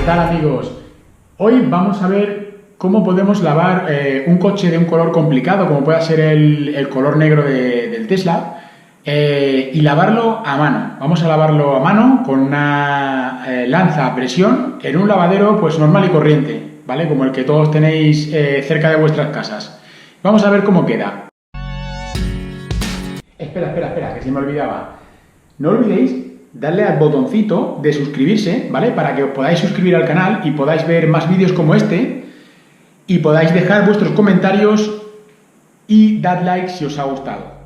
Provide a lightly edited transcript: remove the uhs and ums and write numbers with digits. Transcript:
tal, amigos? Hoy vamos a ver cómo podemos lavar un coche de un color complicado, como puede ser el color negro del Tesla, y lavarlo a mano. Vamos a lavarlo a mano con una lanza a presión en un lavadero pues normal y corriente, ¿vale? Como el que todos tenéis cerca de vuestras casas. Vamos a ver cómo queda. Espera, que se me olvidaba. No olvidéis darle al botoncito de suscribirse, ¿vale? Para que os podáis suscribir al canal y podáis ver más vídeos como este y podáis dejar vuestros comentarios y dar like si os ha gustado.